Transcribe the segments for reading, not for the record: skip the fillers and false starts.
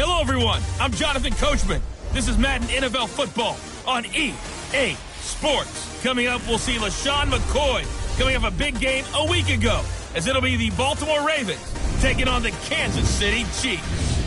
Hello, everyone. I'm Jonathan Coachman. This is Madden NFL Football on EA Sports. Coming up, we'll see LaShawn McCoy coming off a big game a week ago, as it'll be the Baltimore Ravens taking on the Kansas City Chiefs.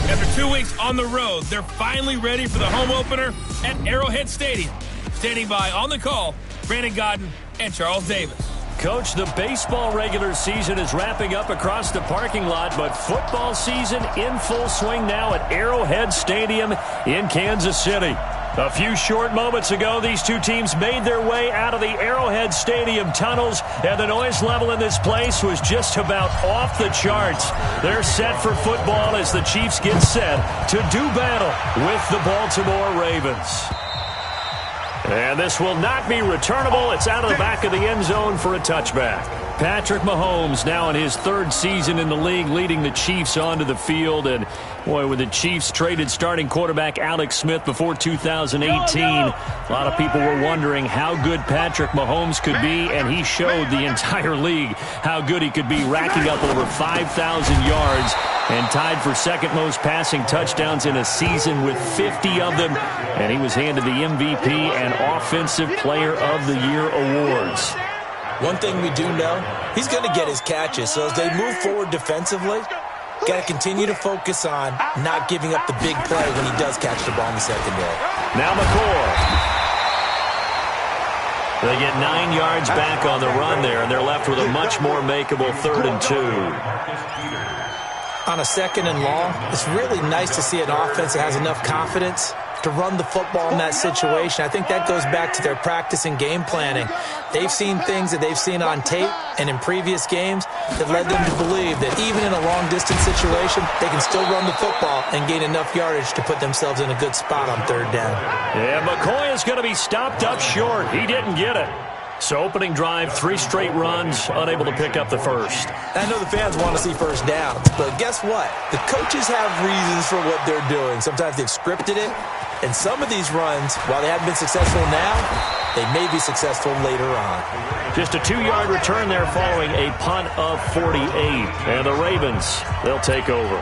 After 2 weeks on the road, they're finally ready for the home opener at Arrowhead Stadium. Standing by on the call, Brandon Godden and Charles Davis. Coach, the baseball regular season is wrapping up across the parking lot, but football season in full swing now at Arrowhead Stadium in Kansas City. A few short moments ago, these two teams made their way out of the Arrowhead Stadium tunnels, and the noise level in this place was just about off the charts. They're set for football as the Chiefs get set to do battle with the Baltimore Ravens. And this will not be returnable. It's out of the back of the end zone for a touchback. Patrick Mahomes now in his third season in the league, leading the Chiefs onto the field. And, boy, when the Chiefs traded starting quarterback Alex Smith before 2018, a lot of people were wondering how good Patrick Mahomes could be, and he showed the entire league how good he could be, racking up over 5,000 yards and tied for second most passing touchdowns in a season with 50 of them. And he was handed the MVP and Offensive Player of the Year awards. One thing we do know, he's going to get his catches. So as they move forward defensively, got to continue to focus on not giving up the big play when he does catch the ball in the secondary. Now McCoy. They get 9 yards back on the run there, and they're left with a much more makeable 3rd and 2. On a 2nd and long, it's really nice to see an offense that has enough confidence to run the football in that situation. I think that goes back to their practice and game planning. They've seen things that they've seen on tape and in previous games that led them to believe that even in a long-distance situation, they can still run the football and gain enough yardage to put themselves in a good spot on 3rd down. Yeah, McCoy is going to be stopped up short. He didn't get it. So opening drive, 3 straight runs, unable to pick up the first. I know the fans want to see first downs, but guess what? The coaches have reasons for what they're doing. Sometimes they've scripted it, and some of these runs, while they haven't been successful now, they may be successful later on. Just a 2-yard return there following a punt of 48. And the Ravens, they'll take over.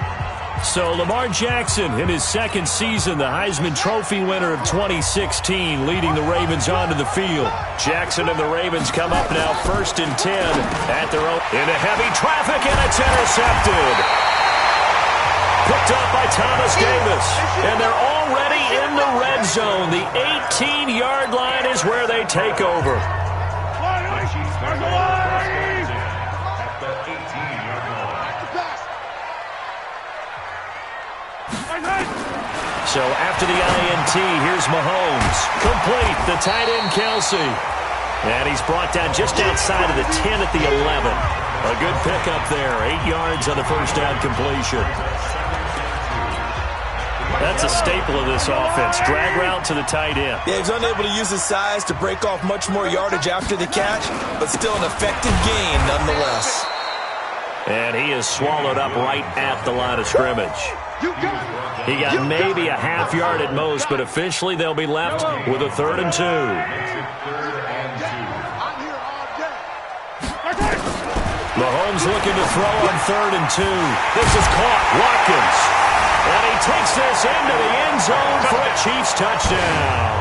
So Lamar Jackson in his 2nd season, the Heisman Trophy winner of 2016, leading the Ravens onto the field. Jackson and the Ravens come up now 1st and 10 at their own. Into heavy traffic, and it's intercepted. Picked up by Thomas Davis. And they're already in the red zone. The 18-yard line is where they take over. So after the INT, here's Mahomes. Complete, the tight end Kelsey. And he's brought down just outside of the 10 at the 11. A good pickup there, 8 yards on the first down completion. That's a staple of this offense. Drag route to the tight end. Yeah, he's unable to use his size to break off much more yardage after the catch, but still an effective gain nonetheless. And he is swallowed up right at the line of scrimmage. He got maybe a half yard at most, but officially they'll be left with a 3rd and 2. Mahomes looking to throw on 3rd and 2. This is caught. Watkins. And he takes this into the end zone for a Chiefs touchdown.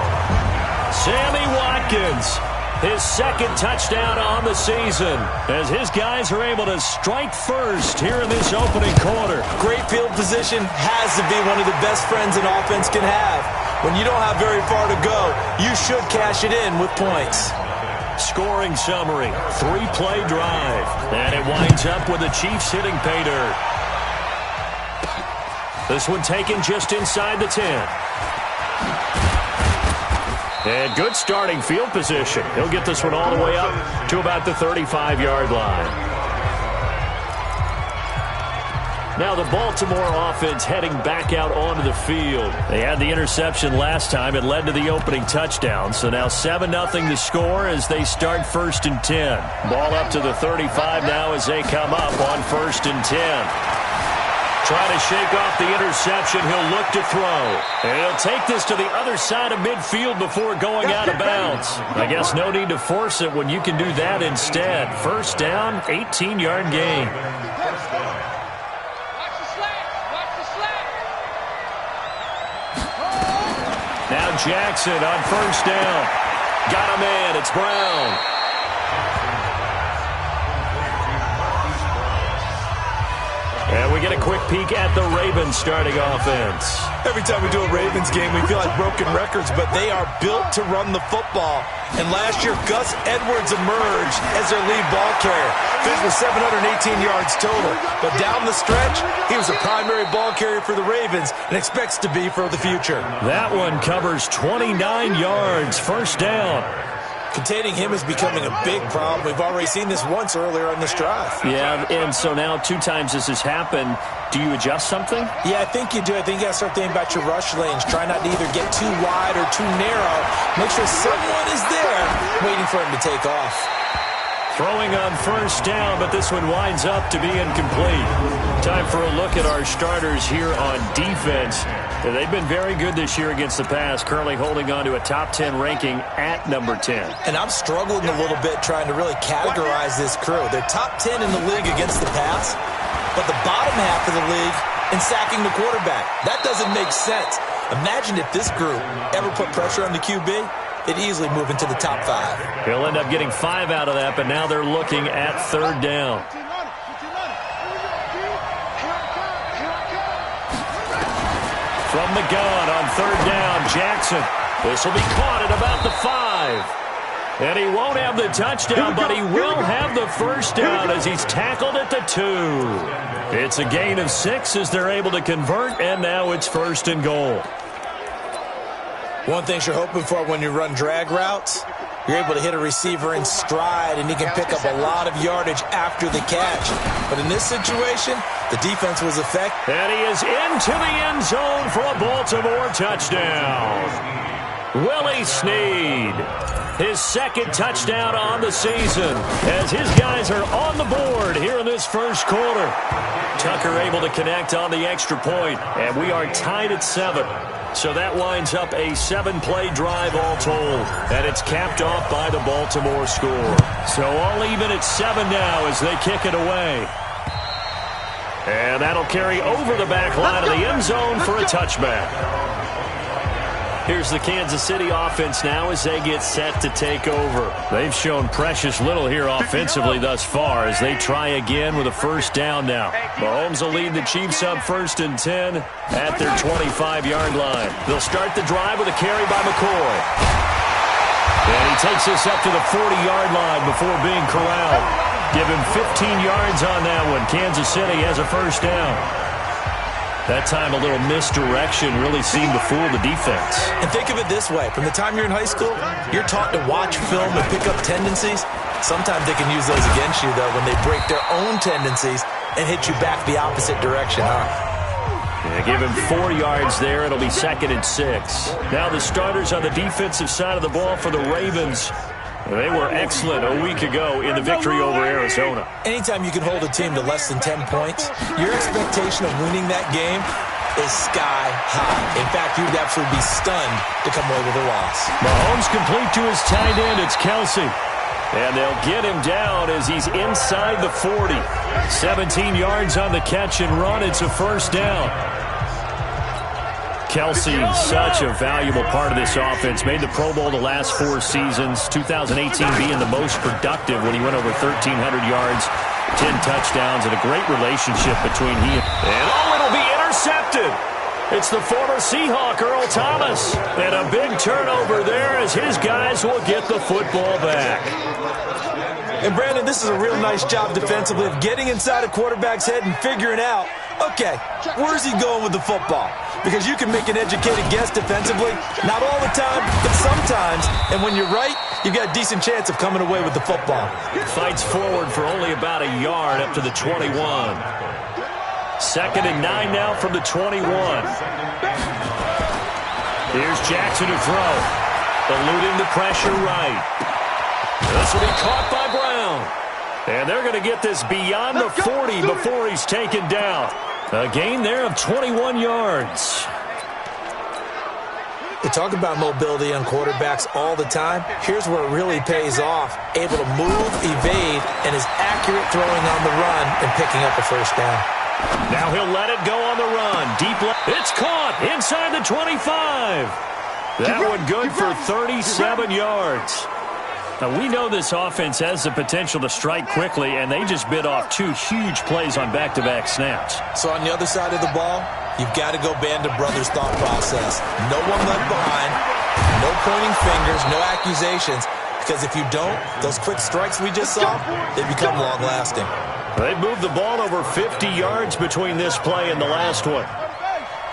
Sammy Watkins, his 2nd touchdown on the season, as his guys are able to strike first here in this opening quarter. Great field position has to be one of the best friends an offense can have. When you don't have very far to go, you should cash it in with points. Scoring summary, 3-play drive. And it winds up with the Chiefs hitting pay dirt. This one taken just inside the 10. And good starting field position. He'll get this one all the way up to about the 35-yard line. Now the Baltimore offense heading back out onto the field. They had the interception last time. It led to the opening touchdown. So now 7-0 the score as they start 1st and 10. Ball up to the 35 now as they come up on 1st and 10. Trying to shake off the interception. He'll look to throw. And he'll take this to the other side of midfield before going out of bounds. I guess no need to force it when you can do that instead. 1st down, 18-yard gain. Now Jackson on first down. Got a man. It's Brown. And we get a quick peek at the Ravens starting offense. Every time we do a Ravens game, we feel like broken records, but they are built to run the football. And last year, Gus Edwards emerged as their lead ball carrier. Finished with 718 yards total. But down the stretch, he was a primary ball carrier for the Ravens and expects to be for the future. That one covers 29 yards. First down. Containing him is becoming a big problem. We've already seen this once earlier on this drive. Yeah, and so now 2 times this has happened. Do you adjust something? Yeah, I think you do. I think you got to start thinking about your rush lanes. Try not to either get too wide or too narrow. Make sure someone is there waiting for him to take off. Throwing on first down, but this one winds up to be incomplete. Time for a look at our starters here on defense. They've been very good this year against the pass, currently holding on to a top 10 ranking at number 10. And I'm struggling a little bit trying to really categorize this crew. They're top 10 in the league against the pass, but the bottom half of the league in sacking the quarterback. That doesn't make sense. Imagine if this group ever put pressure on the QB. They'd easily move into the top 5. He'll end up getting 5 out of that, but now they're looking at third down. From the gun on third down, Jackson. This will be caught at about the 5. And he won't have the touchdown, but he will have the first down as he's tackled at the 2. It's a gain of 6 as they're able to convert, and now it's first and goal. One thing you're hoping for when you run drag routes, you're able to hit a receiver in stride, and he can pick up a lot of yardage after the catch. But in this situation, the defense was effective. And he is into the end zone for a Baltimore touchdown. Willie Snead, his second touchdown on the season, as his guys are on the board here in this first quarter. Tucker able to connect on the extra point, and we are tied at 7. So that winds up a 7-play drive all told, and it's capped off by the Baltimore score. So all even at 7 now as they kick it away. And that'll carry over the back line of the end zone for a touchback. Here's the Kansas City offense now as they get set to take over. They've shown precious little here offensively thus far as they try again with a first down now. Mahomes will lead the Chiefs up first and 10 at their 25-yard line. They'll start the drive with a carry by McCoy. And he takes us up to the 40-yard line before being corralled. Give him 15 yards on that one. Kansas City has a first down. That time a little misdirection really seemed to fool the defense. And think of it this way. From the time you're in high school, you're taught to watch film and pick up tendencies. Sometimes they can use those against you, though, when they break their own tendencies and hit you back the opposite direction, huh? Yeah, give him 4 yards there. It'll be second and 6. Now the starters on the defensive side of the ball for the Ravens. They were excellent a week ago in the victory over Arizona. Anytime you can hold a team to less than 10 points, your expectation of winning that game is sky high. In fact, you'd absolutely be stunned to come away with a loss. Mahomes complete to his tight end. It's Kelsey. And they'll get him down as he's inside the 40. 17 yards on the catch and run. It's a first down. Kelsey, such a valuable part of this offense. Made the Pro Bowl the last 4 seasons. 2018 being the most productive when he went over 1,300 yards, 10 touchdowns, and a great relationship between he and it'll be intercepted. It's the former Seahawk, Earl Thomas. And a big turnover there as his guys will get the football back. And, Brandon, this is a real nice job defensively of getting inside a quarterback's head and figuring out, okay, where's he going with the football? Because you can make an educated guess defensively, not all the time, but sometimes. And when you're right, you've got a decent chance of coming away with the football. Fights forward for only about a yard up to the 21. Second and 9 now from the 21. Here's Jackson to throw. Eluding the pressure right. This will be caught by Brown. And they're going to get this beyond the 40 before he's taken down. A gain there of 21 yards. We talk about mobility on quarterbacks all the time. Here's where it really pays off. Able to move, evade, and is accurate throwing on the run and picking up a first down. Now he'll let it go on the run. Deep left. It's caught inside the 25. That one good for 37 yards. Now, we know this offense has the potential to strike quickly, and they just bit off 2 huge plays on back-to-back snaps. So on the other side of the ball, you've got to go Band of Brothers thought process. No one left behind, no pointing fingers, no accusations, because if you don't, those quick strikes we just saw, they become long-lasting. They moved the ball over 50 yards between this play and the last one.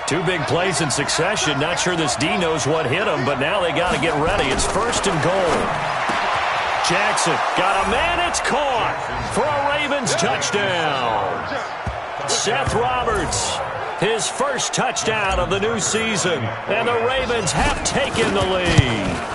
2 big plays in succession. Not sure this D knows what hit him, but now they got to get ready. It's 1st and goal. Jackson got a man. It's caught for a Ravens touchdown. Seth Roberts, his first touchdown of the new season, and the Ravens have taken the lead.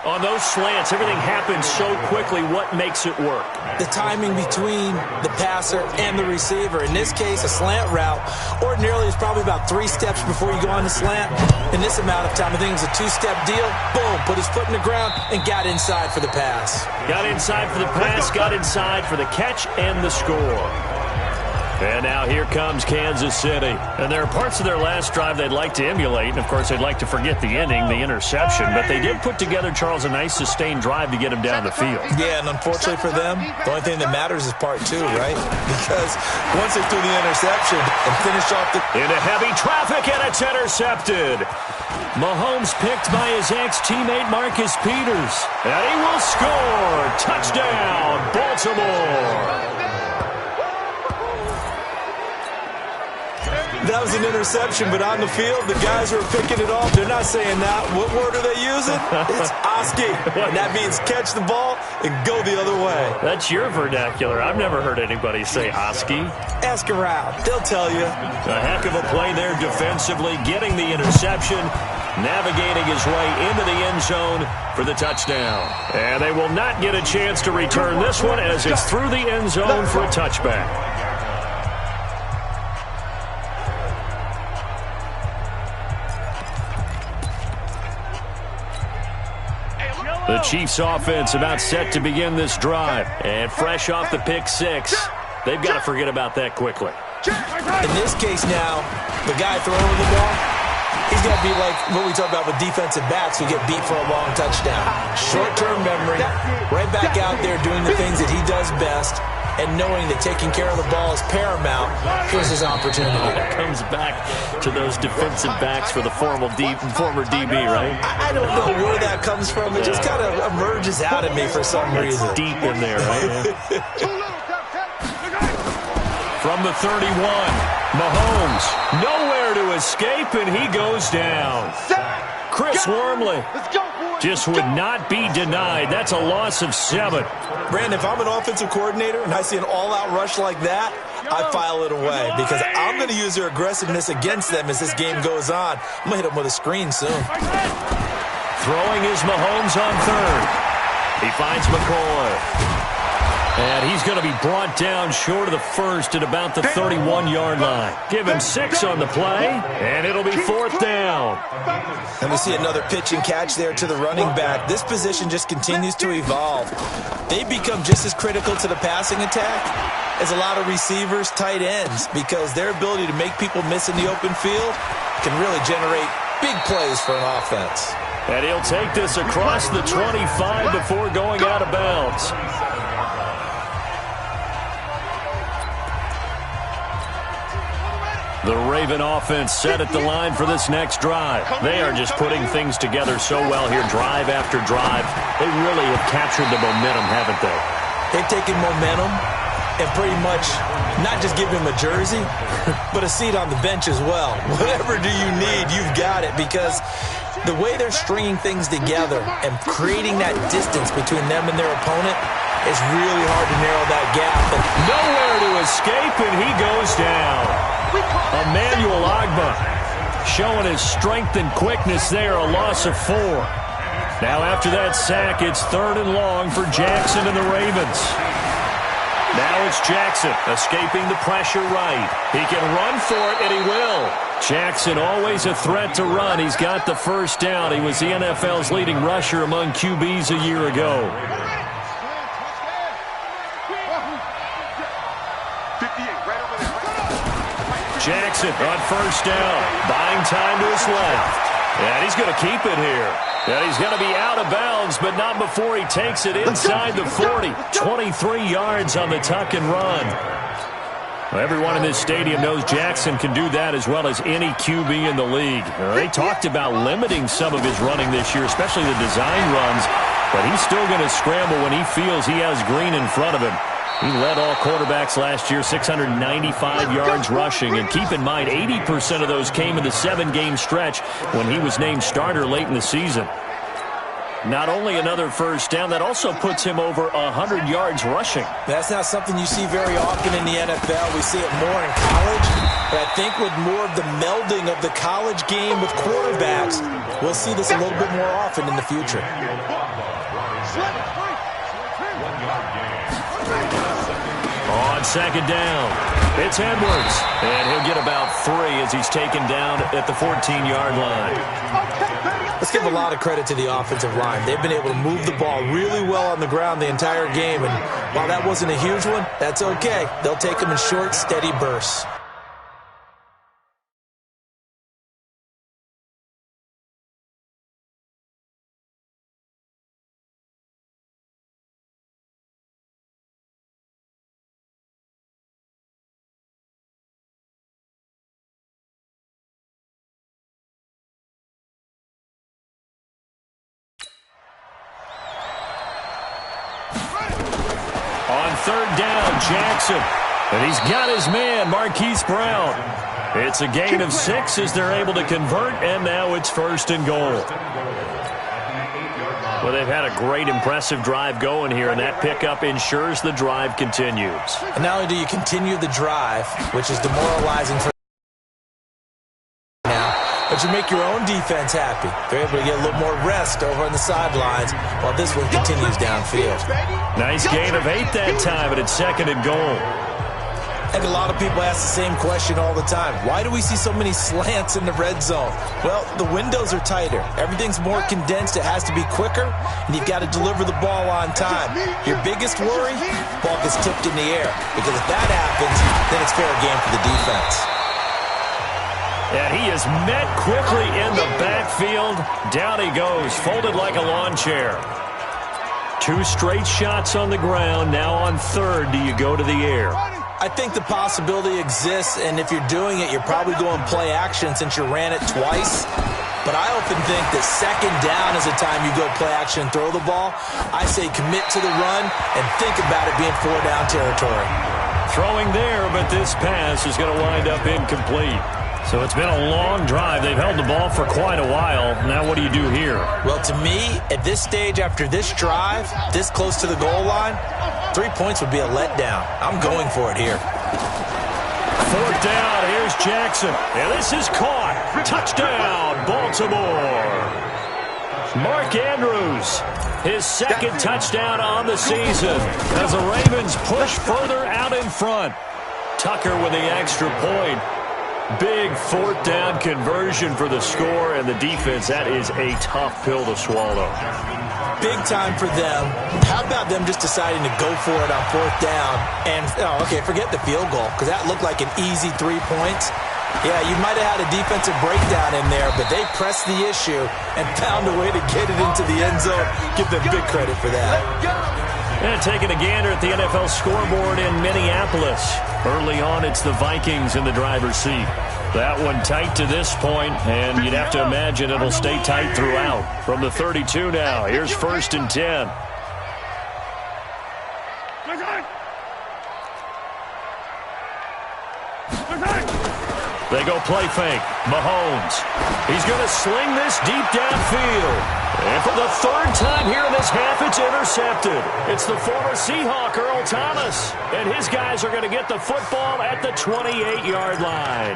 On those slants, everything happens so quickly. What makes it work? The timing between the passer and the receiver. In this case, a slant route ordinarily is probably about 3 steps before you go on the slant. In this amount of time, I think it was a 2-step deal. Boom, put his foot in the ground and got inside for the pass. Got inside for the pass, got inside for the catch and the score. And now here comes Kansas City. And there are parts of their last drive they'd like to emulate. And, of course, they'd like to forget the ending, the interception. But they did put together, Charles, a nice sustained drive to get him down the field. Yeah, and unfortunately for them, the only thing that matters is part 2, right? Because once they threw the interception and finished off the... Into heavy traffic, and it's intercepted. Mahomes picked by his ex-teammate Marcus Peters. And he will score. Touchdown, Baltimore. That was an interception, but on the field, the guys who are picking it off, they're not saying that. What word are they using? It's Oski. And that means catch the ball and go the other way. That's your vernacular. I've never heard anybody say Oski. Ask around. They'll tell you. A heck of a play there defensively, getting the interception, navigating his way into the end zone for the touchdown. And they will not get a chance to return this one as it's through the end zone for a touchback. The Chiefs offense about set to begin this drive. And fresh off the pick 6, they've got to forget about that quickly. In this case now, the guy throwing the ball, he's got to be like what we talk about with defensive backs who get beat for a long touchdown. Short-term memory, right back out there doing the things that he does best, and knowing that taking care of the ball is paramount. Here's his opportunity. Comes back to those defensive backs for the former DB, right? I don't know where that comes from. It just kind of emerges out of me for some reason. It's deep in there, right? From the 31, Mahomes, nowhere to escape, and he goes down. Chris Wormley just would not be denied. That's a loss of 7. Brandon, if I'm an offensive coordinator and I see an all-out rush like that, I file it away because I'm going to use their aggressiveness against them as this game goes on. I'm going to hit them with a screen soon. Throwing is Mahomes on 3rd. He finds McCoy. And he's going to be brought down short of the 1st at about the 31-yard line. Give him 6 on the play, and it'll be 4th down. And we see another pitch and catch there to the running back. This position just continues to evolve. They become just as critical to the passing attack as a lot of receivers, tight ends, because their ability to make people miss in the open field can really generate big plays for an offense. And he'll take this across the 25 before going out of bounds. The Raven offense set at the line for this next drive. They are just putting things together so well here, drive after drive. They really have captured the momentum, haven't they? They've taken momentum and pretty much not just give him a jersey, but a seat on the bench as well. Whatever do you need, you've got it, because the way they're stringing things together and creating that distance between them and their opponent is really hard to narrow that gap. And nowhere to escape, and he goes down. Emmanuel Ogbah showing his strength and quickness there, a loss of 4. Now after that sack, it's 3rd and long for Jackson and the Ravens. Now it's Jackson escaping the pressure right. He can run for it, and he will. Jackson always a threat to run. He's got the first down. He was the NFL's leading rusher among QBs a year ago. Jackson on first down, buying time to his left. And he's going to keep it here. And he's going to be out of bounds, but not before he takes it inside the 40. 23 yards on the tuck and run. Well, everyone in this stadium knows Jackson can do that as well as any QB in the league. They talked about limiting some of his running this year, especially the design runs, but he's still going to scramble when he feels he has green in front of him. He led all quarterbacks last year, 695 yards rushing. And keep in mind, 80% of those came in the 7-game stretch when he was named starter late in the season. Not only another first down, that also puts him over 100 yards rushing. That's not something you see very often in the NFL. We see it more in college. But I think with more of the melding of the college game with quarterbacks, we'll see this a little bit more often in the future. On second down, it's Edwards. And he'll get about 3 as he's taken down at the 14-yard line. Let's give a lot of credit to the offensive line. They've been able to move the ball really well on the ground the entire game. And while that wasn't a huge one, that's okay. They'll take them in short, steady bursts. On third down, Jackson. And he's got his man, Marquise Brown. It's a gain of 6 as they're able to convert, and now it's first and goal. Well, they've had a great, impressive drive going here, and that pickup ensures the drive continues. And not only do you continue the drive, which is demoralizing for now, but you make your own defense happy. They're able to get a little more rest over on the sidelines while this one continues downfield. Nice gain of 8 that time, but it's second and goal. And a lot of people ask the same question all the time. Why do we see so many slants in the red zone? Well, the windows are tighter. Everything's more condensed. It has to be quicker, and you've got to deliver the ball on time. Your biggest worry, ball gets tipped in the air. Because if that happens, then it's fair game for the defense. And he is met quickly in the backfield. Down he goes, folded like a lawn chair. 2 straight shots on the ground. Now on third, do you go to the air? I think the possibility exists, and if you're doing it, you're probably going play action since you ran it twice. But I often think that second down is the time you go play action and throw the ball. I say commit to the run and think about it being 4-down territory. Throwing there, but this pass is going to wind up incomplete. So it's been a long drive. They've held the ball for quite a while. Now what do you do here? Well, to me, at this stage after this drive, this close to the goal line, 3 points would be a letdown. I'm going for it here. 4th down. Here's Jackson. And this is caught. Touchdown, Baltimore. Mark Andrews, his second touchdown on the season as the Ravens push further out in front. Tucker with the extra point. Big 4th down conversion for the score, and the defense, that is a tough pill to swallow. Big time for them. How about them just deciding to go for it on 4th down? And, forget the field goal, because that looked like an easy 3 points. Yeah, you might have had a defensive breakdown in there, but they pressed the issue and found a way to get it into the end zone. Give them big credit for that. And taking a gander at the NFL scoreboard in Minneapolis. Early on, it's the Vikings in the driver's seat. That one tight to this point, and you'd have to imagine it'll stay tight throughout. From the 32 now, here's 1st and 10. They go play fake. Mahomes. He's going to sling this deep downfield. And for the 3rd time here in this half, it's intercepted. It's the former Seahawk, Earl Thomas. And his guys are going to get the football at the 28-yard line.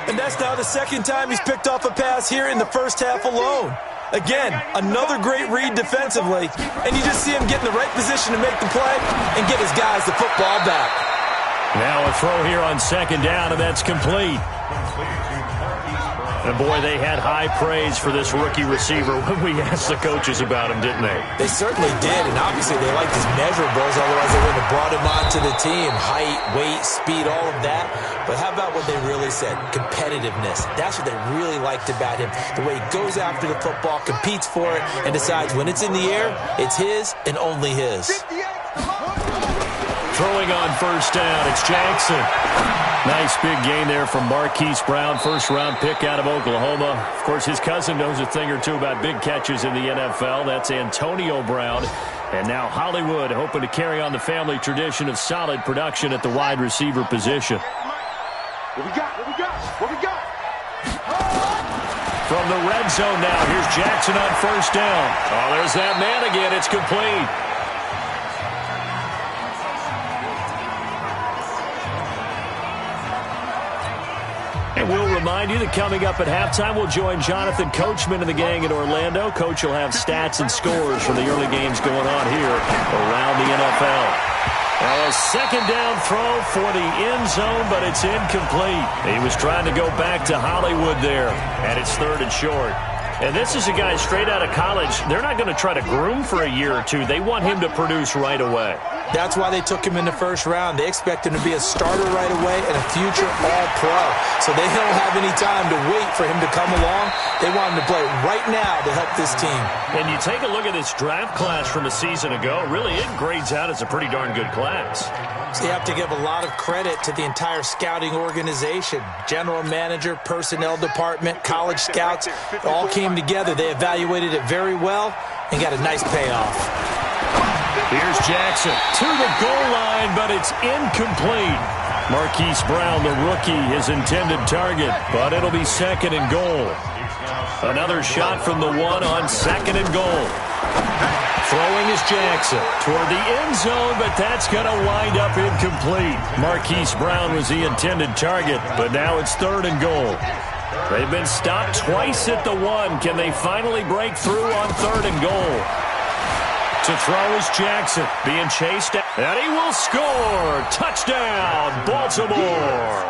And that's now the 2nd time he's picked off a pass here in the first half alone. Again, another great read defensively. And you just see him get in the right position to make the play and get his guys the football back. Now a throw here on 2nd down, and that's complete. And boy, they had high praise for this rookie receiver when we asked the coaches about him, didn't they? They certainly did, and obviously they liked his measurables, otherwise they wouldn't have brought him onto the team. Height, weight, speed, all of that. But how about what they really said? Competitiveness. That's what they really liked about him. The way he goes after the football, competes for it, and decides when it's in the air, it's his and only his. Throwing on first down, it's Jackson. Nice big gain there from Marquise Brown, first-round pick out of Oklahoma. Of course, his cousin knows a thing or two about big catches in the NFL. That's Antonio Brown. And now Hollywood hoping to carry on the family tradition of solid production at the wide receiver position. What we got? What we got? What we got? From the red zone now, here's Jackson on first down. Oh, there's that man again. It's complete. And we'll remind you that coming up at halftime, we'll join Jonathan Coachman and the gang in Orlando. Coach will have stats and scores from the early games going on here around the NFL. Well, a second down throw for the end zone, but it's incomplete. He was trying to go back to Hollywood there, and it's third and short. And this is a guy straight out of college. They're not going to try to groom for a year or two. They want him to produce right away. That's why they took him in the first round. They expect him to be a starter right away and a future all-pro. So they don't have any time to wait for him to come along. They want him to play right now to help this team. And you take a look at this draft class from a season ago, really it grades out as a pretty darn good class. So you have to give a lot of credit to the entire scouting organization. General manager, personnel department, college scouts, it all came together. They evaluated it very well and got a nice payoff. Here's Jackson to the goal line, but it's incomplete. Marquise Brown, the rookie, his intended target, but it'll be second and goal. Another shot from the one on second and goal. Throwing is Jackson toward the end zone, but that's going to wind up incomplete. Marquise Brown was the intended target, but now it's third and goal. They've been stopped twice at the one. Can they finally break through on third and goal? To throw is Jackson, being chased, and he will score. Touchdown, Baltimore.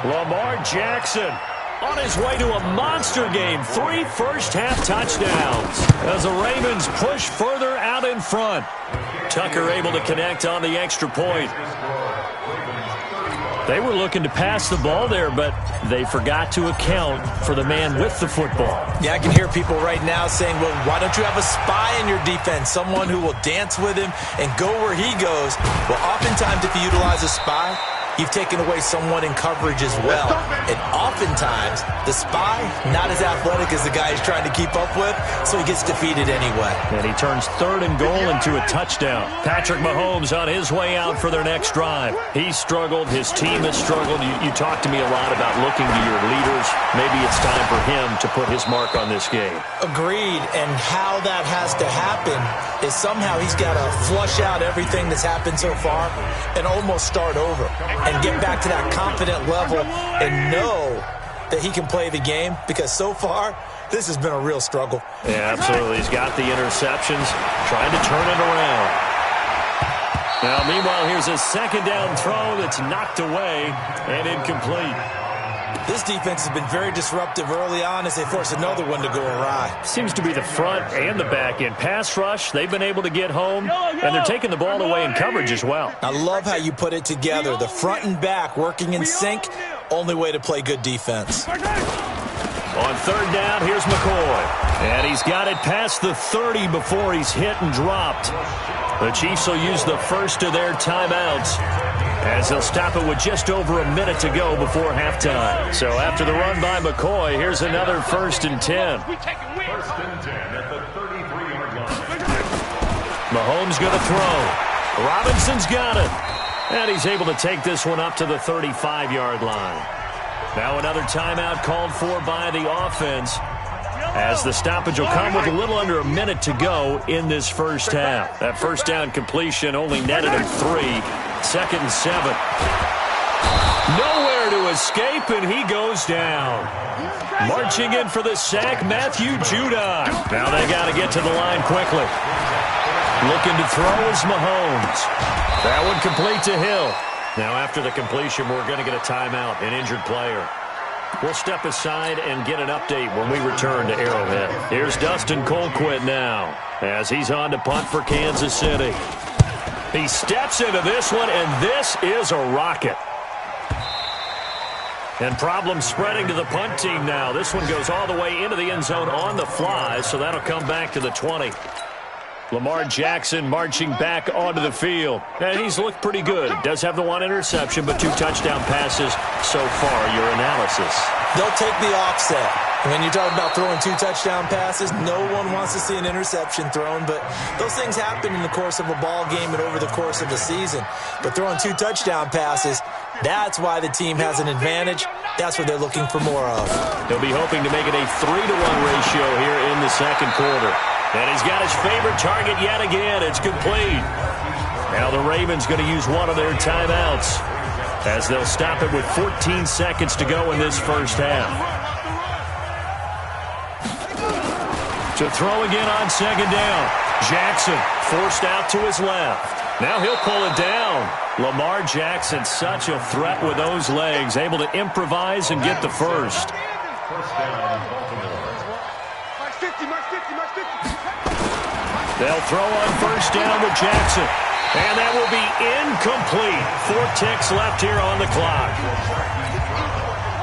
Lamar Jackson on his way to a monster game. 3 first-half touchdowns as the Ravens push further out in front. Tucker able to connect on the extra point. They were looking to pass the ball there, but they forgot to account for the man with the football. Yeah, I can hear people right now saying, well, why don't you have a spy in your defense, someone who will dance with him and go where he goes? Well, oftentimes if you utilize a spy, you've taken away someone in coverage as well. And oftentimes, the spy, not as athletic as the guy he's trying to keep up with, so he gets defeated anyway. And he turns third and goal into a touchdown. Patrick Mahomes on his way out for their next drive. He's struggled. His team has struggled. You talk to me a lot about looking to your leaders. Maybe it's time for him to put his mark on this game. Agreed. And how that has to happen is somehow he's got to flush out everything that's happened so far and almost start over. And get back to that confident level and know that he can play the game, because so far, this has been a real struggle. Yeah, absolutely. He's got the interceptions, trying to turn it around. Now, meanwhile, here's a second down throw that's knocked away and incomplete. This defense has been very disruptive early on as they force another one to go awry. Seems to be the front and the back end. Pass rush, they've been able to get home, and they're taking the ball away in coverage as well. I love how you put it together. The front and back working in sync, only way to play good defense. On third down, here's McCoy. And he's got it past the 30 before he's hit and dropped. The Chiefs will use the first of their timeouts as they'll stop it with just over a minute to go before halftime. So after the run by McCoy, here's another 1st and 10. 1st and 10 at the 33-yard line. Mahomes going to throw. Robinson's got it. And he's able to take this one up to the 35-yard line. Now another timeout called for by the offense, as the stoppage will come with a little under a minute to go in this first half. That first down completion only netted him 3. 2nd and 7. Nowhere to escape, and he goes down. Marching in for the sack, Matthew Judon. Now they got to get to the line quickly. Looking to throw is Mahomes. That one complete to Hill. Now after the completion, we're going to get a timeout, an injured player. We'll step aside and get an update when we return to Arrowhead. Here's Dustin Colquitt now as he's on to punt for Kansas City. He steps into this one, and this is a rocket. And problems spreading to the punt team now. This one goes all the way into the end zone on the fly, so that'll come back to the 20. Lamar Jackson marching back onto the field. And he's looked pretty good. Does have the one interception, but 2 touchdown passes so far. Your analysis. They'll take the offset. When you're talking about throwing 2 touchdown passes, no one wants to see an interception thrown, but those things happen in the course of a ball game and over the course of a season. But throwing 2 touchdown passes, that's why the team has an advantage. That's what they're looking for more of. He'll be hoping to make it a 3-to-1 ratio here in the second quarter. And he's got his favorite target yet again. It's complete. Now the Ravens going to use one of their timeouts as they'll stop it with 14 seconds to go in this first half. To throw again on second down. Jackson forced out to his left. Now he'll pull it down. Lamar Jackson, such a threat with those legs, able to improvise and get the first. They'll throw on first down with Jackson. And that will be incomplete. 4 ticks left here on the clock.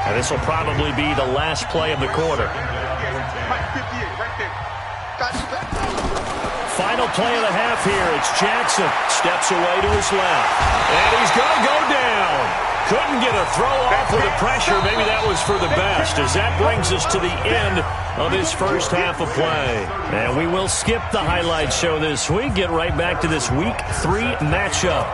And this will probably be the last play of the quarter. Final play of the half here. It's Jackson. Steps away to his left. And he's going to go down. Couldn't get a throw off with the pressure. Maybe that was for the best, as that brings us to the end of this first half of play. And we will skip the highlight show this week. Get right back to this Week 3 matchup.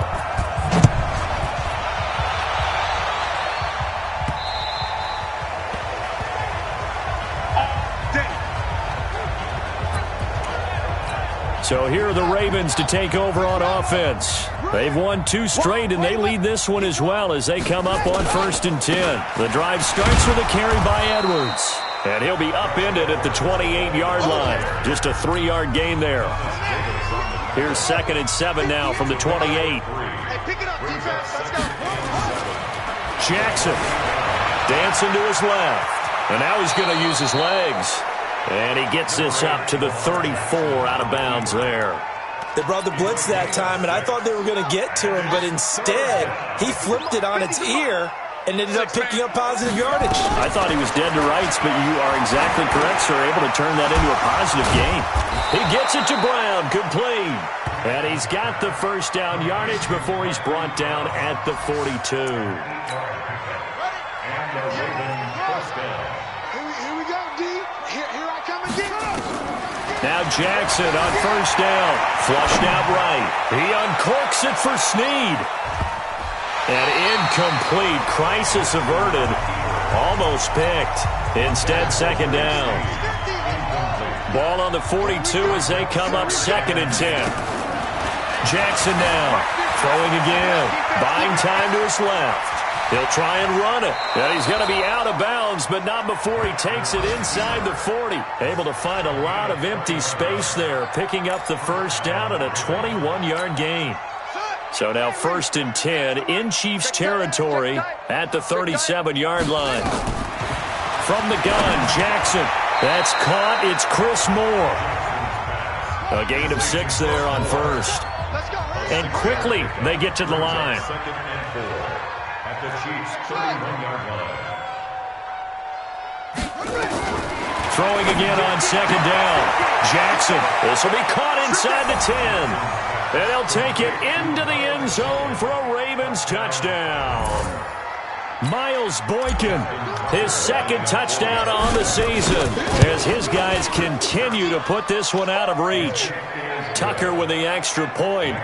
So here are the Ravens to take over on offense. They've won 2 straight, and they lead this one as well as they come up on 1st and 10. The drive starts with a carry by Edwards. And he'll be upended at the 28-yard line. Just a 3-yard gain there. Here's 2nd and 7 now from the 28. Jackson dancing to his left. And now he's going to use his legs. And he gets this up to the 34 out of bounds there. They brought the blitz that time, and I thought they were going to get to him, but instead, he flipped it on its ear and ended up picking up positive yardage. I thought he was dead to rights, but you are exactly correct, sir. Able to turn that into a positive gain. He gets it to Brown, complete. And he's got the first down yardage before he's brought down at the 42. Now Jackson on first down. Flushed out right. He uncorks it for Snead. And incomplete. Crisis averted. Almost picked. Instead, second down. Ball on the 42 as they come up 2nd and 10. Jackson now. Throwing again. Buying time to his left. He'll try and run it. And he's going to be out of bounds, but not before he takes it inside the 40. Able to find a lot of empty space there, picking up the first down and a 21-yard gain. So now 1st and 10 in Chiefs territory at the 37-yard line. From the gun, Jackson. That's caught. It's Chris Moore. A gain of 6 there on first. And quickly they get to the line. The Chiefs' 31-yard line. Throwing again on second down. Jackson. This will be caught inside the 10. And they'll take it into the end zone for a Ravens touchdown. Miles Boykin, his 2nd touchdown on the season as his guys continue to put this one out of reach. Tucker with the extra point.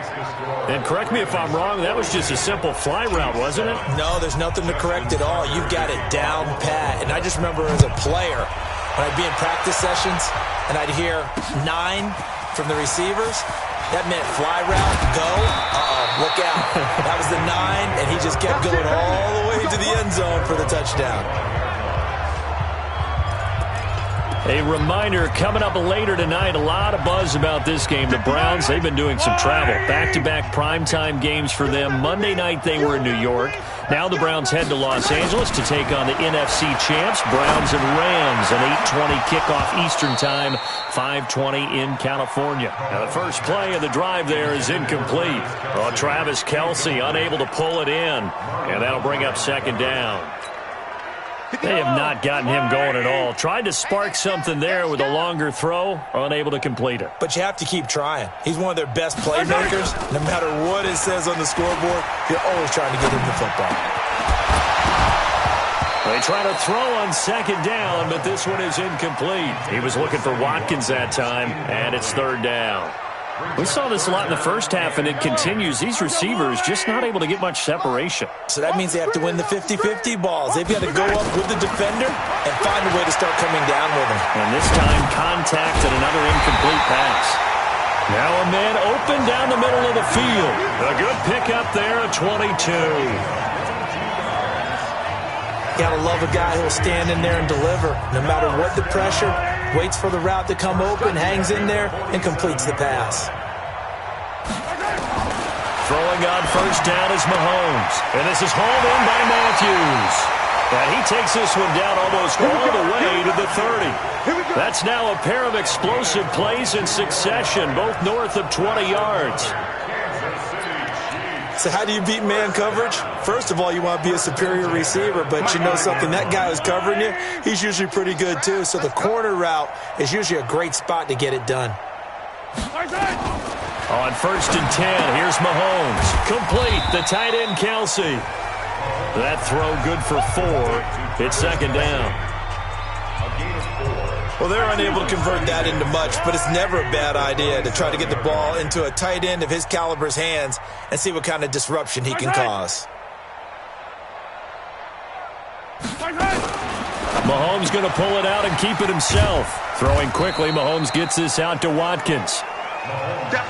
And correct me if I'm wrong, that was just a simple fly route, wasn't it? No, there's nothing to correct at all. You've got it down pat. And I just remember as a player, when I'd be in practice sessions and I'd hear 9 from the receivers, that meant fly route, go, look out. That was the 9, and he just kept going all the way to the end zone for the touchdown. A reminder, coming up later tonight, a lot of buzz about this game. The Browns, they've been doing some travel. Back-to-back primetime games for them. Monday night they were in New York. Now the Browns head to Los Angeles to take on the NFC champs, Browns and Rams. An 8:20 kickoff Eastern time, 5:20 in California. Now the first play of the drive there is incomplete. Oh, Travis Kelce unable to pull it in. And that'll bring up second down. They have not gotten him going at all. Tried to spark something there with a longer throw, unable to complete it. But you have to keep trying. He's one of their best playmakers. No matter what it says on the scoreboard, you're always trying to get him the football. They try to throw on second down, but this one is incomplete. He was looking for Watkins that time, and it's third down. We saw this a lot in the first half, and it continues. These receivers just not able to get much separation. So that means they have to win the 50-50 balls. They've got to go up with the defender and find a way to start coming down with him. And this time, contact and another incomplete pass. Now a man open down the middle of the field. A good pickup there at 22. Gotta love a guy who'll stand in there and deliver. No matter what the pressure, waits for the route to come open, hangs in there, and completes the pass. Throwing on first down is Mahomes. And this is hauled in by Matthews. And he takes this one down almost all the way to the 30. That's now a pair of explosive plays in succession, both north of 20 yards. So how do you beat man coverage? First of all, you want to be a superior receiver, but you know something, that guy who's covering you, he's usually pretty good too. So the corner route is usually a great spot to get it done. On first and 10, here's Mahomes. Complete, the tight end Kelce. That throw good for 4. It's second down. Well, they're unable to convert that into much, but it's never a bad idea to try to get the ball into a tight end of his caliber's hands and see what kind of disruption he can cause. Mahomes going to pull it out and keep it himself. Throwing quickly, Mahomes gets this out to Watkins.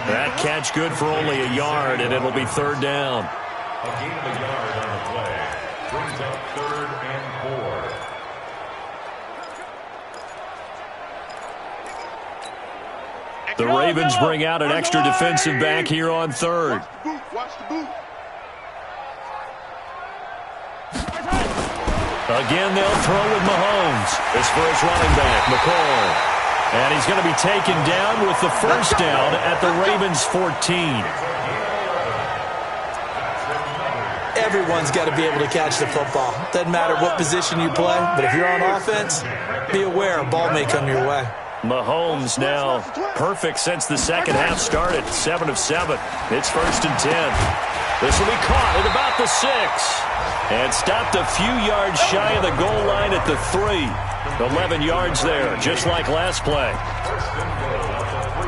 That catch good for only a yard, and it'll be third down. A gain of a yard on the play. Brings up 3rd and 4. The Ravens bring out an extra defensive back here on third. Again, they'll throw with Mahomes. This for his running back, McCoy. And he's going to be taken down with the first down at the Ravens' 14. Everyone's got to be able to catch the football. Doesn't matter what position you play, but if you're on offense, be aware a ball may come your way. Mahomes now perfect since the second half started. 7 of 7. It's first and 10. This will be caught at about the 6. And stopped a few yards shy of the goal line at the 3. 11 yards there, just like last play.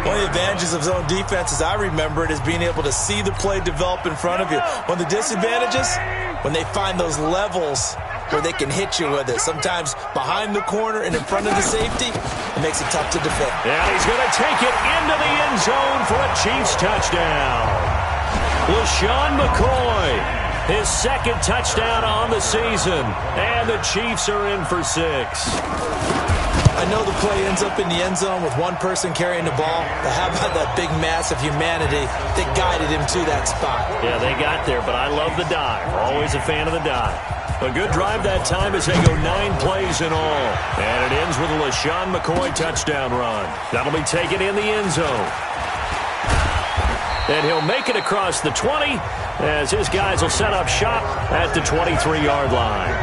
One of the advantages of zone defense, as I remember it, is being able to see the play develop in front of you. One of the disadvantages, when they find those levels where they can hit you with it. Sometimes behind the corner and in front of the safety, it makes it tough to defend. And he's going to take it into the end zone for a Chiefs touchdown. LaShawn McCoy, his second touchdown on the season. And the Chiefs are in for 6. I know the play ends up in the end zone with one person carrying the ball, but how about that big mass of humanity that guided him to that spot? Yeah, they got there, but I love the dive. Always a fan of the dive. A good drive that time as they go 9 plays in all. And it ends with a LaShawn McCoy touchdown run. That'll be taken in the end zone. And he'll make it across the 20 as his guys will set up shop at the 23-yard line.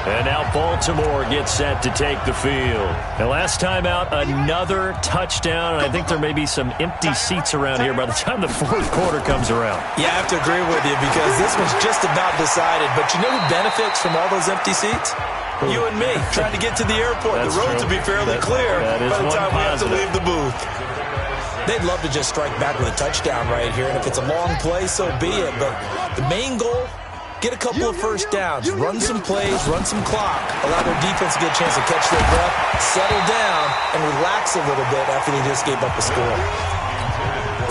And now Baltimore gets set to take the field. And last time out, another touchdown. And I think there may be some empty seats around here by the time the fourth quarter comes around. Yeah, I have to agree with you because this one's just about decided. But you know who benefits from all those empty seats? You and me, trying to get to the airport. That's the roads will be fairly clear by the time we have to leave the booth. They'd love to just strike back with a touchdown right here. And if it's a long play, so be it. But the main goal, get a couple of first downs, run some plays, run some clock, allow their defense to get a chance to catch their breath, settle down, and relax a little bit after they just gave up a score.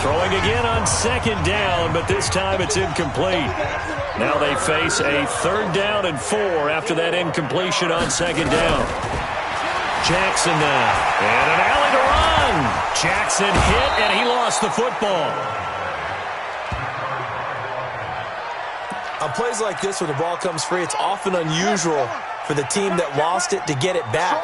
Throwing again on second down, but this time it's incomplete. Now they face a 3rd down and 4 after that incompletion on 2nd down. Jackson now. And an alley to run. Jackson hit, and he lost the football. On plays like this where the ball comes free, it's often unusual for the team that lost it to get it back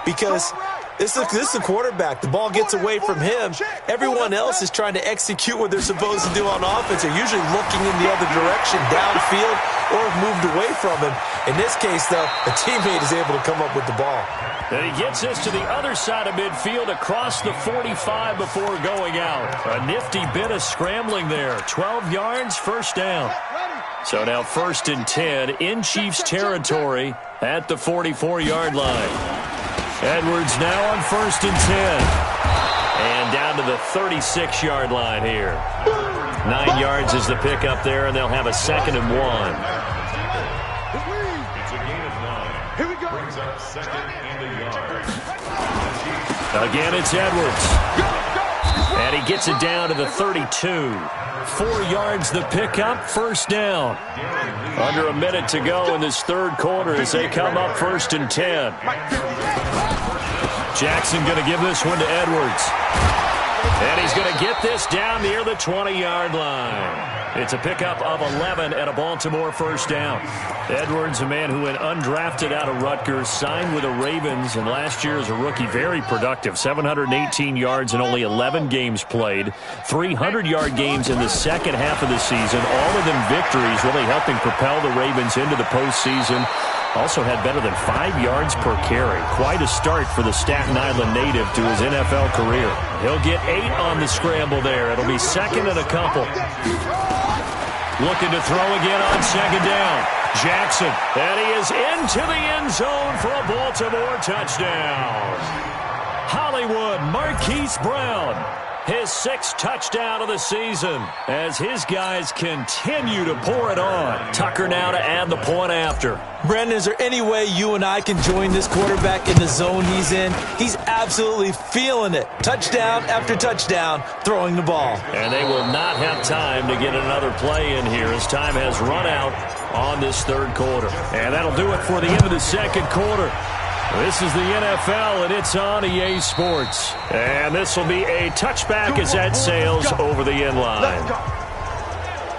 because this is the quarterback. The ball gets away from him. Everyone else is trying to execute what they're supposed to do on offense. They're usually looking in the other direction, downfield, or have moved away from him. In this case, though, a teammate is able to come up with the ball. And he gets this to the other side of midfield across the 45 before going out. A nifty bit of scrambling there. 12 yards, 1st down. So now 1st and 10 in Chiefs territory at the 44-yard line. Edwards now on 1st and 10. And down to the 36-yard line here. 9 yards is the pickup there, and they'll have a 2nd and 1. It's a gain of 9. Here we go. Brings up 2nd and a yard. Again, it's Edwards. And he gets it down to the 32. 4 yards the pickup, 1st down. Under a minute to go in this 3rd quarter as they come up 1st and 10. Jackson going to give this one to Edwards. And he's going to get this down near the 20-yard line. It's a pickup of 11 at a Baltimore 1st down. Edwards, a man who went undrafted out of Rutgers, signed with the Ravens, and last year as a rookie, very productive. 718 yards in only 11 games played. 300-yard games in the second half of the season. All of them victories, really helping propel the Ravens into the postseason. Also had better than 5 yards per carry. Quite a start for the Staten Island native to his NFL career. He'll get 8 on the scramble there. It'll be 2nd and a couple. Looking to throw again on 2nd down. Jackson, and he is into the end zone for a Baltimore touchdown. Hollywood Marquise Brown, his 6th touchdown of the season as his guys continue to pour it on. Tucker now to add the point after. Brandon, is there any way you and I can join this quarterback in the zone he's in? He's absolutely feeling it. Touchdown after touchdown, throwing the ball. And they will not have time to get another play in here as time has run out on this 3rd quarter. And that'll do it for the end of the 2nd quarter. This is the NFL, and it's on EA Sports. And this will be a touchback as that sails over the end line.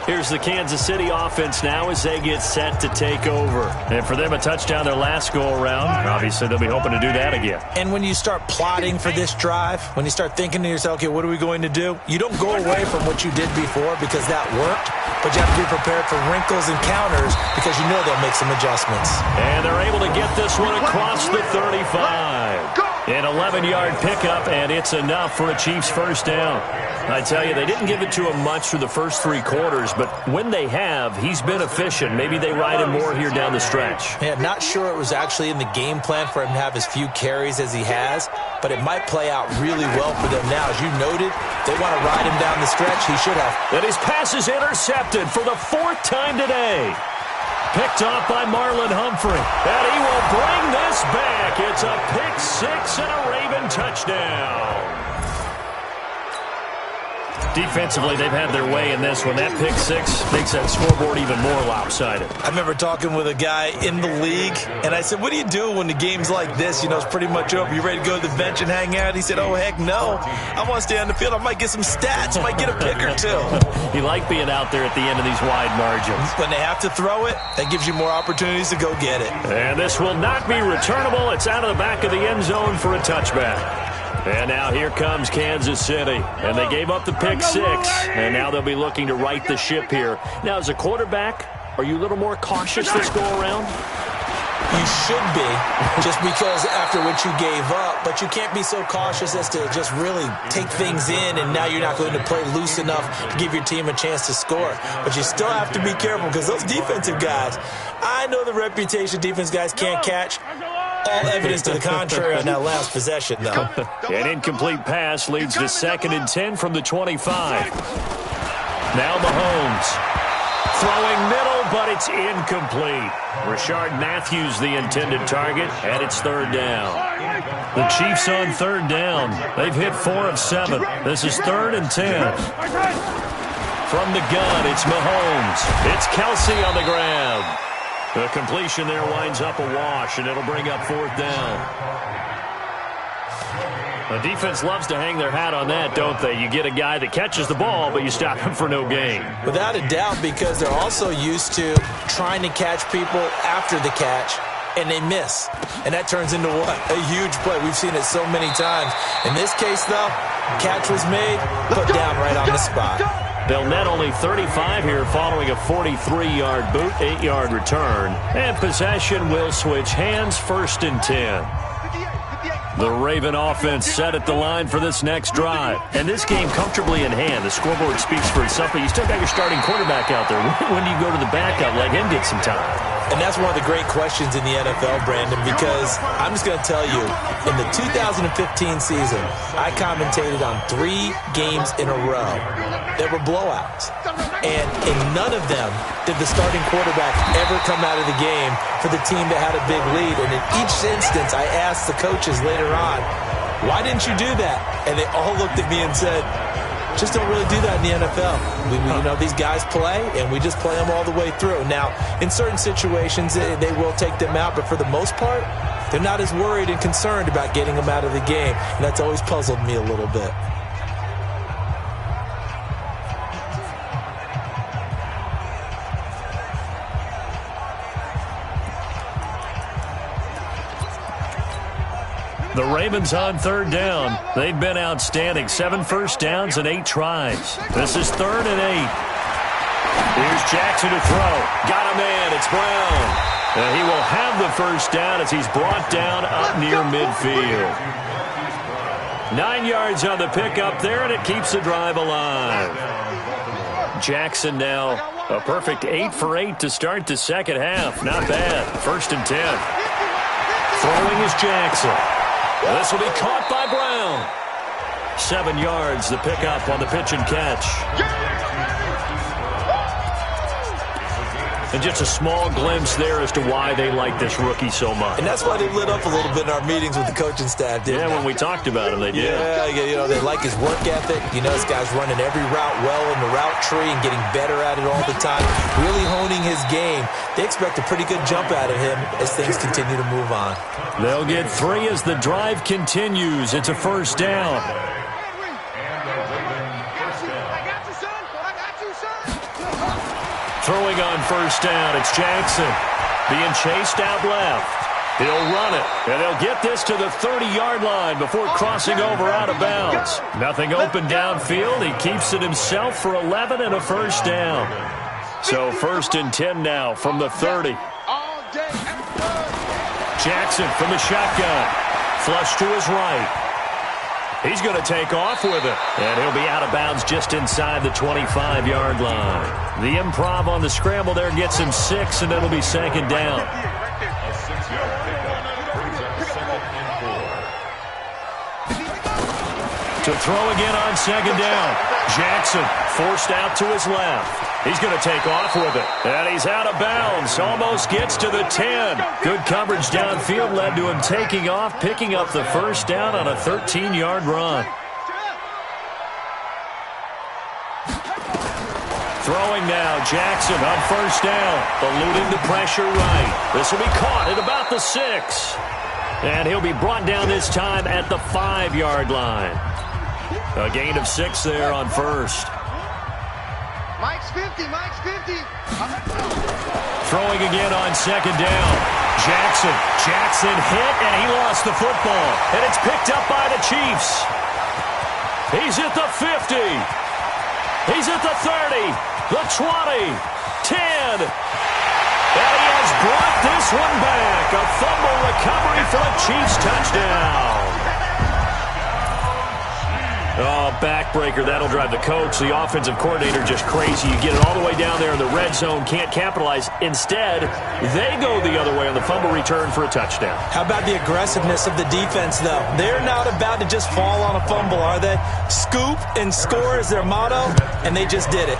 Here's the Kansas City offense now as they get set to take over. And for them, a touchdown their last go-around. Obviously, they'll be hoping to do that again. And when you start plotting for this drive, when you start thinking to yourself, okay, what are we going to do? You don't go away from what you did before because that worked, but you have to be prepared for wrinkles and counters because you know they'll make some adjustments. And they're able to get this one across the 35. An 11-yard pickup, and it's enough for a Chiefs 1st down. I tell you, they didn't give it to him much through the first 3 quarters, but when they have, he's been efficient. Maybe they ride him more here down the stretch. Yeah, not sure it was actually in the game plan for him to have as few carries as he has, but it might play out really well for them now. As you noted, they want to ride him down the stretch. He should have. And his pass is intercepted for the 4th time today. Picked off by Marlon Humphrey. And he will bring this back. It's a pick 6 and a Raven touchdown. Defensively, they've had their way in this one. That pick 6 makes that scoreboard even more lopsided. I remember talking with a guy in the league, and I said, what do you do when the game's like this? You know, it's pretty much over. You ready to go to the bench and hang out? He said, oh, heck no. I want to stay on the field. I might get some stats. I might get a pick or 2. You like being out there at the end of these wide margins. When they have to throw it, that gives you more opportunities to go get it. And this will not be returnable. It's out of the back of the end zone for a touchback. And now here comes Kansas City. And they gave up the pick 6. And now they'll be looking to right the ship here. Now, as a quarterback, are you a little more cautious this go around? You should be, just because after what you gave up. But you can't be so cautious as to just really take things in, and now you're not going to play loose enough to give your team a chance to score. But you still have to be careful because those defensive guys, I know the reputation defense guys can't catch. All evidence to the contrary on that last possession, though. An incomplete pass leads to 2nd and 10 from the 25. Now Mahomes. Throwing middle, but it's incomplete. Rashard Matthews, the intended target, and it's 3rd down. The Chiefs on 3rd down. They've hit 4 of 7. This is 3rd and 10. From the gun, it's Mahomes. It's Kelsey on the grab. The completion there winds up a wash, and it'll bring up 4th down. The defense loves to hang their hat on that, don't they? You get a guy that catches the ball, but you stop him for no gain. Without a doubt, because they're also used to trying to catch people after the catch, and they miss. And that turns into what? A huge play. We've seen it so many times. In this case, though, catch was made, put down right on the spot. They'll net only 35 here following a 43-yard boot, 8-yard return. And possession will switch hands, 1st and 10. The Raven offense set at the line for this next drive. And this game comfortably in hand. The scoreboard speaks for itself, but you still got your starting quarterback out there. When do you go to the backup? Let him get some time. And that's one of the great questions in the NFL, Brandon, because I'm just going to tell you, in the 2015 season, I commentated on 3 games in a row that were blowouts. And in none of them did the starting quarterback ever come out of the game for the team that had a big lead. And in each instance, I asked the coaches later on, why didn't you do that? And they all looked at me and said, just don't really do that in the NFL. You know, these guys play, and we just play them all the way through. Now, in certain situations, they will take them out, but for the most part, they're not as worried and concerned about getting them out of the game, and that's always puzzled me a little bit. The Ravens on 3rd down. They've been outstanding. 7 first downs and 8 tries. This is 3rd and 8. Here's Jackson to throw. Got a man. It's Brown. And he will have the first down as he's brought down up near midfield. 9 yards on the pickup there, and it keeps the drive alive. Jackson now a perfect 8 for 8 to start the second half. Not bad. 1st and 10. Throwing is Jackson. This will be caught by Brown. 7 yards, the pickup on the pitch and catch. And just a small glimpse there as to why they like this rookie so much. And that's why they lit up a little bit in our meetings with the coaching staff, didn't they? When we talked about him, they did. Yeah, you know, they like his work ethic. You know, this guy's running every route well in the route tree and getting better at it all the time, really honing his game. They expect a pretty good jump out of him as things continue to move on. They'll get 3 as the drive continues. It's a 1st down. Throwing on 1st down, it's Jackson. Being chased out left. He'll run it, and they'll get this to the 30-yard line before crossing over out of bounds. Nothing open downfield. He keeps it himself for 11 and a 1st down. So 1st and 10 now from the 30. Jackson from the shotgun. Flush to his right. He's going to take off with it, and he'll be out of bounds just inside the 25-yard line. The improv on the scramble there gets him 6, and it'll be 2nd down. A 6-yard pickup brings up 2nd and 4. To throw again on 2nd down. Jackson forced out to his left. He's going to take off with it. And he's out of bounds. Almost gets to the 10. Good coverage downfield led to him taking off, picking up the 1st down on a 13-yard run. Throwing now, Jackson on 1st down. Eluding the pressure right. This will be caught at about the 6. And he'll be brought down this time at the 5-yard line. A gain of 6 there on 1st. Mike's 50, Mike's 50. Throwing again on 2nd down. Jackson hit, and he lost the football. And it's picked up by the Chiefs. He's at the 50. He's at the 30, the 20, 10. And he has brought this one back. A fumble recovery for a Chiefs touchdown. Oh, backbreaker. That'll drive the coach, the offensive coordinator, just crazy. You get it all the way down there in the red zone, can't capitalize. Instead, they go the other way on the fumble return for a touchdown. How about the aggressiveness of the defense, though? They're not about to just fall on a fumble, are they? Scoop and score is their motto, and they just did it.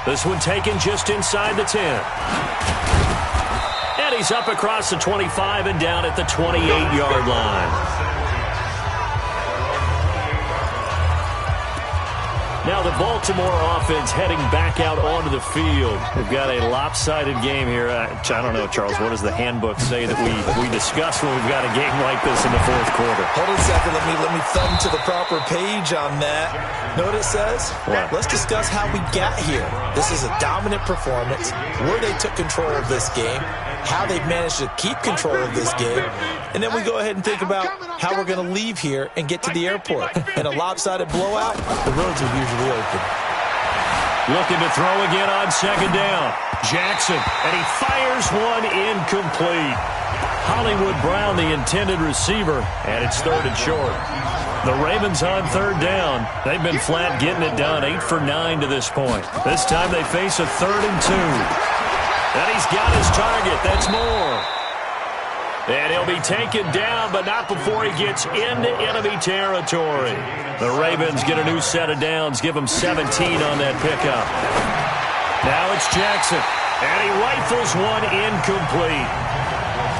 This one taken just inside the 10. And he's up across the 25 and down at the 28-yard line. Now the Baltimore offense heading back out onto the field. We've got a lopsided game here. I don't know, Charles, what does the handbook say that we discuss when we've got a game like this in the fourth quarter? Hold on a second. Let me thumb to the proper page on that. Know what it says? What? Let's discuss how we got here. This is a dominant performance, where they took control of this game, how they've managed to keep control of this game, and then we go ahead and think about how we're going to leave here and get to the airport. In a lopsided blowout, the roads are usually open. Looking to throw again on second down. Jackson, and he fires one incomplete. Hollywood Brown, the intended receiver, and it's third and short. The Ravens on third down. They've been flat getting it done, 8 for 9 to this point. This time they face a 3rd and 2. And he's got his target. That's Moore. And he'll be taken down, but not before he gets into enemy territory. The Ravens get a new set of downs, give him 17 on that pickup. Now it's Jackson, and he rifles one incomplete.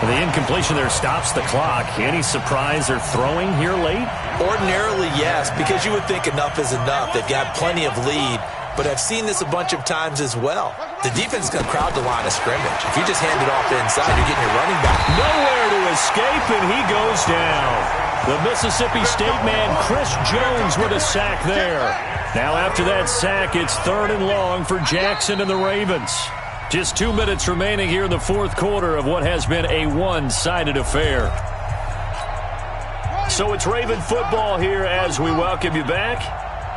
The incompletion there stops the clock. Any surprise they're throwing here late? Ordinarily, yes, because you would think enough is enough. They've got plenty of lead, but I've seen this a bunch of times as well. The defense is going to crowd the line of scrimmage. If you just hand it off inside, you're getting your running back. Nowhere to escape, and he goes down. The Mississippi State man, Chris Jones, with a sack there. Now after that sack, it's 3rd and long for Jackson and the Ravens. Just 2 minutes remaining here in the fourth quarter of what has been a one-sided affair. So it's Raven football here as we welcome you back.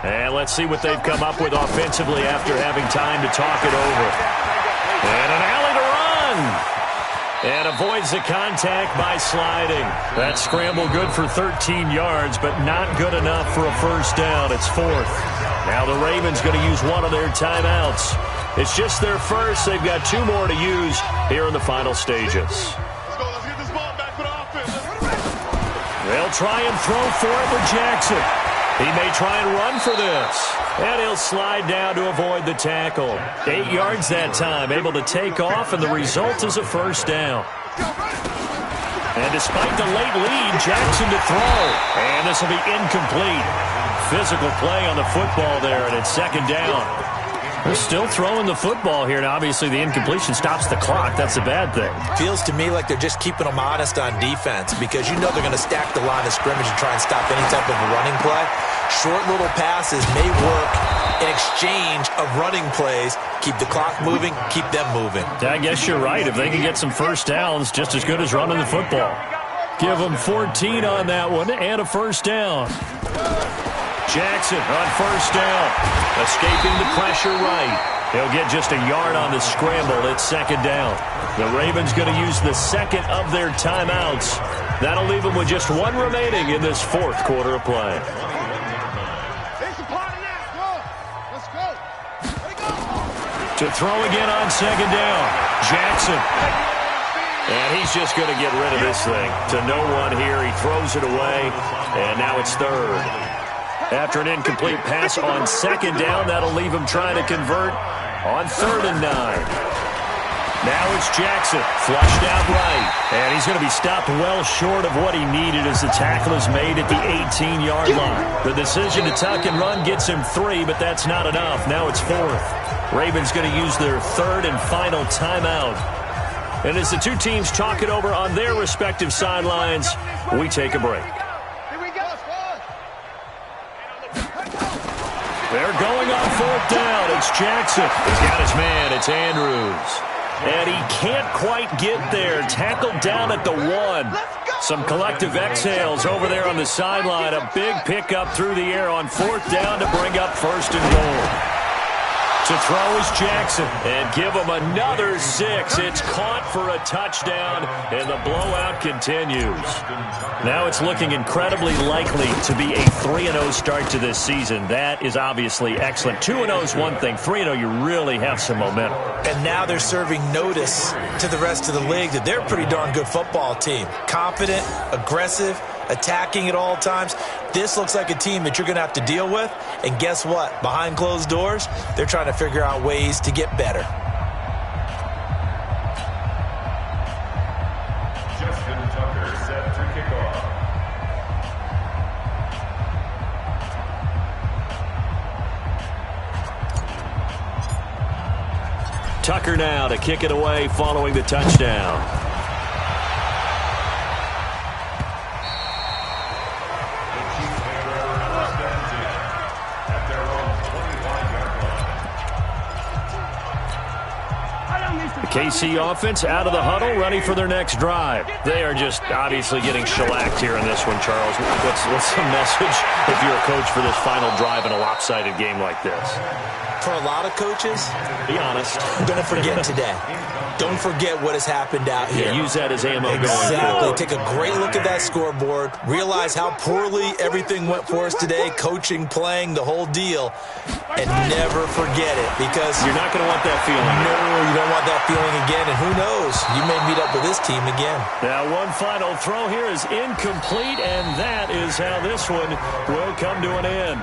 And let's see what they've come up with offensively after having time to talk it over. And an alley to run. And avoids the contact by sliding. That scramble good for 13 yards, but not good enough for a first down. It's 4th. Now the Ravens going to use one of their timeouts. It's just their first. They've got 2 more to use here in the final stages. Let's get this ball back for the offense. They'll try and throw for it with Jackson. He may try and run for this. And he'll slide down to avoid the tackle. 8 yards that time, able to take off, and the result is a first down. And despite the late lead, Jackson to throw. And this will be incomplete. Physical play on the football there, and it's 2nd down. They're still throwing the football here, and obviously the incompletion stops the clock. That's a bad thing. Feels to me like they're just keeping them honest on defense because you know they're going to stack the line of scrimmage and try and stop any type of a running play. Short little passes may work in exchange of running plays. Keep the clock moving, keep them moving. I guess you're right. If they can get some first downs, just as good as running the football. Give them 14 on that one and a first down. Jackson on first down. Escaping the pressure right. He'll get just a yard on the scramble. It's 2nd down. The Ravens going to use the 2nd of their timeouts. That'll leave them with just 1 remaining in this fourth quarter of play. To throw again on 2nd down. Jackson. And he's just going to get rid of this thing. To no one here. He throws it away. And now it's 3rd. After an incomplete pass on 2nd down, that'll leave him trying to convert on 3rd and 9. Now it's Jackson, flushed out right. And he's going to be stopped well short of what he needed as the tackle is made at the 18-yard line. The decision to tuck and run gets him 3, but that's not enough. Now it's 4th. Ravens going to use their 3rd and final timeout. And as the two teams talk it over on their respective sidelines, we take a break. They're going on 4th down. It's Jackson. He's got his man. It's Andrews. And he can't quite get there. Tackled down at the 1. Some collective exhales over there on the sideline. A big pickup through the air on 4th down to bring up 1st and goal. To throw is Jackson, and give him another 6. It's caught for a touchdown, and the blowout continues. Now it's looking incredibly likely to be a 3-0 start to this season. That is obviously excellent. 2-0 is one thing. 3-0, you really have some momentum. And now they're serving notice to the rest of the league that they're a pretty darn good football team. Confident, aggressive, attacking at all times. This looks like a team that you're going to have to deal with. And guess what? Behind closed doors, they're trying to figure out ways to get better. Justin Tucker set to kick off. Walker now to kick it away following the touchdown. KC offense out of the huddle, ready for their next drive. They are just obviously getting shellacked here in this one, Charles. What's the message if you're a coach for this final drive in a lopsided game like this? For a lot of coaches, be honest. Don't forget today. Don't forget what has happened out here. Yeah, use that as ammo going Exactly. forward. Take a great look at that scoreboard. Realize how poorly everything went for us today, coaching, playing, the whole deal. And never forget it, because you're not going to want that feeling. No, you don't want that feeling again. And who knows? You may meet up with this team again. Now, one final throw here is incomplete, and that is how this one will come to an end.